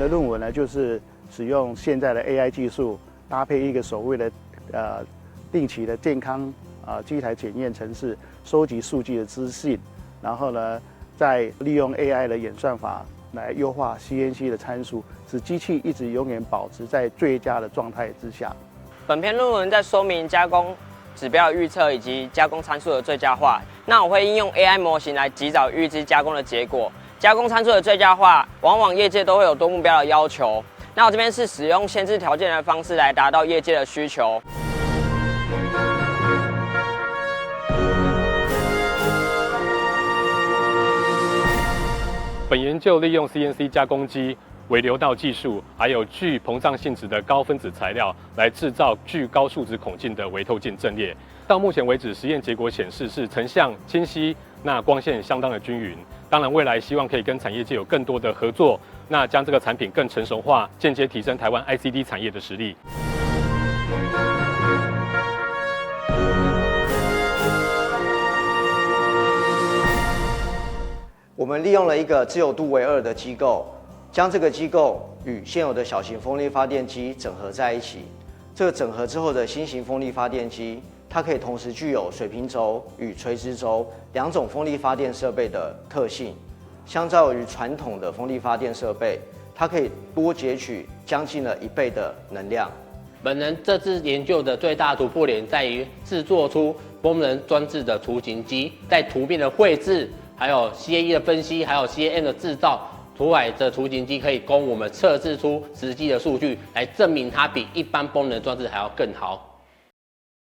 的论文呢，就是使用现在的 AI 技术，搭配一个所谓的定期的健康机台检验程式，收集数据的资讯，然后呢，再利用 AI 的演算法来优化 CNC 的参数，使机器一直永远保持在最佳的状态之下。本篇论文在说明加工指标的预测以及加工参数的最佳化。那我会应用 AI 模型来及早预知加工的结果。加工参数的最佳化，往往业界都会有多目标的要求。那我这边是使用限制条件的方式来达到业界的需求。本研究利用 CNC 加工机、微流道技术，还有具膨胀性质的高分子材料，来制造具高树脂孔径的微透镜阵列。到目前为止，实验结果显示是成像清晰，那光线相当的均匀。当然，未来希望可以跟产业界有更多的合作，那将这个产品更成熟化，间接提升台湾 ICD 产业的实力。我们利用了一个自由度为2的机构，将这个机构与现有的小型风力发电机整合在一起。这个整合之后的新型风力发电机，它可以同时具有水平轴与垂直轴2种风力发电设备的特性。相较于传统的风力发电设备，它可以多截取将近了1倍的能量。本人这次研究的最大突破点在于制作出风能装置的图形机，在图片的绘制，还有 CAE 的分析，还有 CAM 的制造，出来的图形机可以供我们测试出实际的数据，来证明它比一般风能装置还要更好。